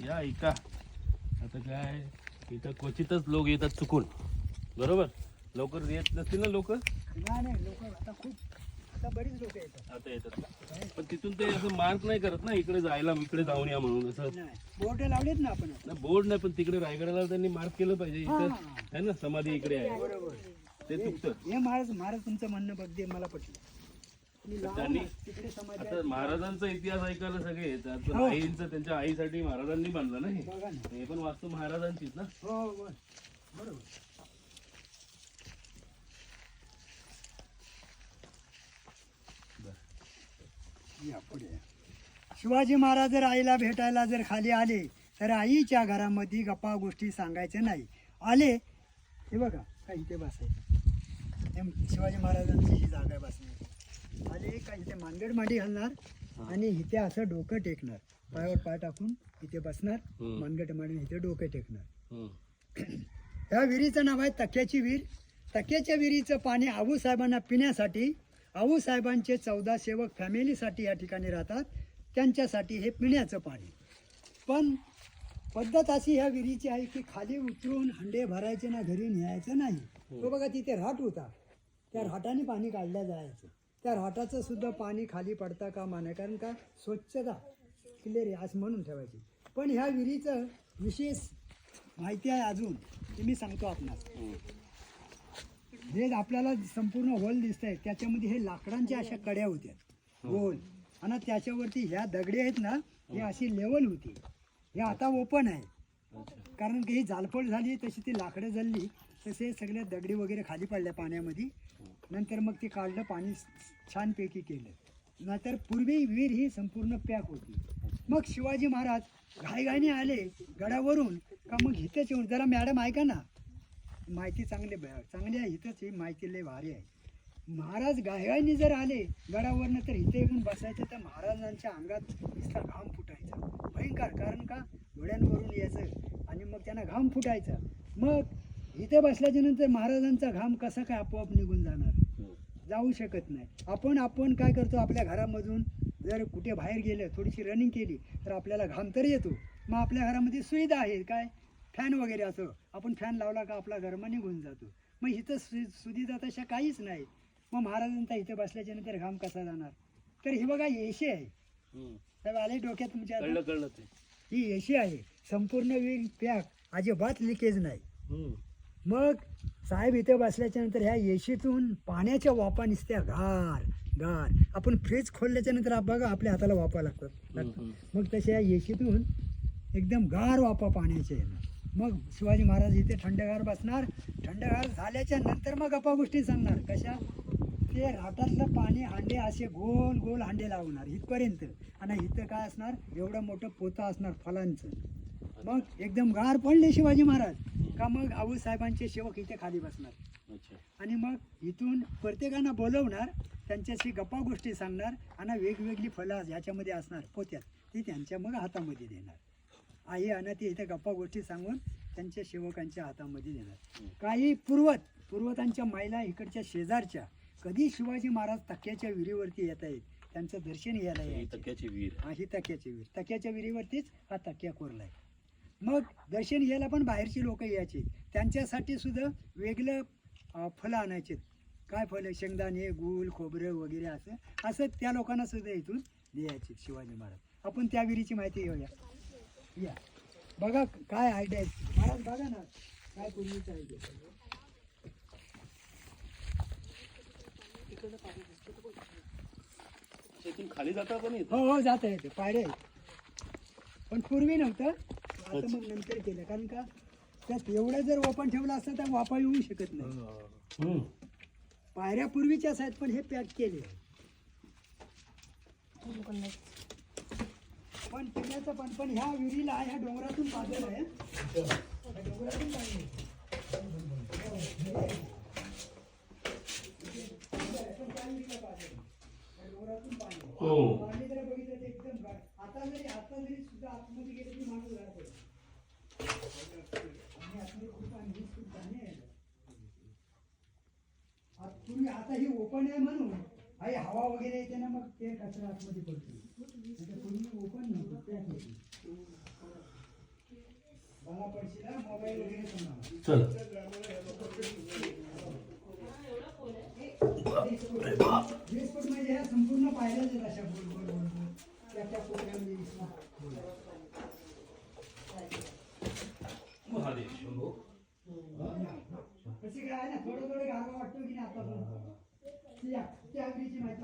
या ऐका आता काय इथं क्वचितच लोक येतात चुकून, बरोबर? लवकर येत नसतील ना लोक. नाही लोक आता खूप, आता बरीच लोक येतात. आता येतात पण तिथून ते असं मार्क नाही करत ना इकडे जायला, इकडे जाऊन या म्हणून. असं बोर्ड लावलेत ना आपण. ना बोर्ड नाही, पण तिकडे रायगडाला त्यांनी मार्क केलं पाहिजे. इथं आहे ना समाधी इकडे आहे, बरोबर. ते चुकतं. हे महाराज तुमचं म्हणणं बघते मला पटलं. त्यांनी आता महाराजांचा इतिहास ऐकायला सगळे येतात, पण आईंचं त्यांच्या आईसाठी महाराजांनी बांधलं ना हे पण वास्तू महाराजांचीच ना. हो बरोबर. पुढे शिवाजी महाराज जर आईला भेटायला जर खाली आले तर आईच्या घरामध्ये गप्पा गोष्टी सांगायचं नाही. आले हे बघा काय इथे बसायचं, शिवाजी महाराजांची ही जागा आहे बसण्याची. आले का इथे मांडगड मांडी घालणार आणि इथे असं डोकं टेकणार, पायावर पाय टाकून इथे बसणार, मांडगड मांडी इथे डोकं टेकणार. ह्या विहिरीचं नाव आहे तक्याची विहीर. तक्याच्या विहिरीचं पाणी आऊसाहेबांना पिण्यासाठी, आऊसाहेबांचे 14 सेवक फॅमिलीसाठी या ठिकाणी राहतात, त्यांच्यासाठी हे पिण्याचं पाणी. पण पद्धत अशी ह्या विहिरीची आहे की खाली उतरून हंडे भरायचे ना, घरी न्यायचं नाही. तो बघा तिथे राट होता, त्या राटाने पाणी काढलं जायचं. त्या राटाचं सुद्धा पाणी खाली पडता कामा नये, कारण का स्वच्छता क्लिअर आहे असं म्हणून ठेवायची. पण ह्या विहिरीचं विशेष माहिती आहे अजून, ते मी सांगतो आपणास. हे आपल्याला संपूर्ण होल दिसत आहे, त्याच्यामध्ये हे लाकडांच्या अशा कड्या होत्या गोल, आणि त्याच्यावरती ह्या दगडी आहेत ना, ही अशी लेवल होती. हे आता ओपन आहे, कारण की ही जालपळ झाली तशी ती लाकडं जळली, तसे सगळ्या दगडी वगैरे खाली पडल्या पाण्यामध्ये. नंतर मग ते काढलं, पाणी छानपैकी केलं. नाहीतर पूर्वी विहीर ही संपूर्ण पॅक होती. मग शिवाजी महाराज घाईघाईने आले गडावरून का, मग इथंच येऊन, जरा मॅडम ऐका ना, माहिती चांगली आहे, इथंच ही माहिती लय भारी आहे. महाराज घाईघाईने जर आले गडावरनं तर इथे येऊन बसायचं, तर महाराजांच्या अंगात नुसता घाम फुटायचा भयंकर, कारण का घोड्यांवरून यायचं आणि मग त्यांना घाम फुटायचा. मग इथे बसल्याच्या नंतर महाराजांचा घाम कसा काय आपोआप निघून जाणार, जाऊ शकत नाही. आपण काय करतो, आपल्या घरामधून जर कुठे बाहेर गेलं, थोडीशी रनिंग केली तर आपल्याला घाम तर येतो. मग आपल्या घरामध्ये सुविधा आहे काय, फॅन वगैरे असं, आपण फॅन लावला का आपला गरमा निघून जातो. मग इथं सुविधा तशा काहीच नाही. मग महाराजांचा इथे बसल्याच्या नंतर घाम कसा जाणार. तर ही बघा एशी आहे, साहेब आले डोक्यात तुमच्या, कळलं ते. ही एशी आहे, संपूर्ण विहीर पॅक, अजिबात लिकेज नाही. मग साहेब इथे बसल्याच्या नंतर ह्या एशीतून पाण्याच्या वाफा निसत्या गार गार. आपण फ्रीज खोलल्याच्या नंतर बघा आपल्या हाताला वाफा लागतात, मग तशा या एशीतून एकदम गार वाफा पाण्याच्या येणार. मग शिवाजी महाराज इथे थंडगार बसणार, थंडगार झाल्याच्या नंतर मग गप्पा गोष्टी सांगणार. कशा, ते राटातलं पाणी हांडे असे गोल गोल हांडे लावणार इथपर्यंत, आणि इथं काय असणार, एवढं मोठं पोतं असणार फलांचं. मग एकदम गार पडले शिवाजी महाराज का, मग आऊसाहेबांचे सेवक इथे खाली बसणार, आणि मग इथून प्रत्येकांना बोलवणार, त्यांच्याशी गप्पा गोष्टी सांगणार, आणि वेगवेगळी फळं ह्याच्यामध्ये असणार पोत्यात, ती त्यांच्या मग हातामध्ये देणार. आई आणि ती इथे गप्पा गोष्टी सांगून त्यांच्या सेवकांच्या हातामध्ये देणार. काही पूर्वतांच्या महिला इकडच्या शेजारच्या कधी शिवाजी महाराज तक्याच्या विहिरीवरती येत आहेत, त्यांचं दर्शन घ्यायला यायचं. तक्याची विहीर, ही तक्याची विहीर, तक्याच्या विहिरीवरतीच हा तक्या कोरलाय. मग दर्शन घ्यायला पण बाहेरची लोक यायचे, त्यांच्यासाठी सुद्धा वेगळं फळं आणायचे. काय फळं, शेंगदाणे, गूळ, खोबरं वगैरे असं त्या लोकांना सुद्धा इथून द्यायचे शिवाजी महाराज. आपण त्या विहिरीची माहिती घेऊया. या बघा काय आयडिया आहे महाराज, बघा ना काय पूर्वीची आयडिया. खाली जाता पण हो जाता येते, पायऱ्या आहेत, पण पूर्वी नव्हतं, आता मग नंतर केलं. कारण का त्यात एवढं जर ओपन ठेवलं असतं तर वापा येऊ शकत नाही. पायऱ्या पूर्वीच्याच आहेत, पण हे पॅक केले. पण पिण्याचं पण ह्या विहिरीला ह्या डोंगरातून पाजल आहे, डोंगरातून पाणी पाणी जर बघितलं तर एकदम गार. आता जरी सुद्धा आतमध्ये गेले तरी माणूस गार पडेल. आणि आतमध्ये खूप पाणी आहे. पूर्वी आता ही ओपन आहे म्हणून आई हवा वगैरे येते ना, मग ते कचरा आतमध्ये पडतो. पूर्वी ओपन नव्हतं, पॅक होती. पडशील हा, मोबाईल वगैरे पण लावा. चल ड्रेस कोड म्हणजे ह्या संपूर्ण पायऱ्याच आहेत अशा गोल गोल गोल गोल. त्या कोपऱ्यामध्ये दिसणार. महादेव शंभो. कशी काय आहे ना थोडं थोडं गारवा वाटतो की नाही आता पण. ती आगरीची माहिती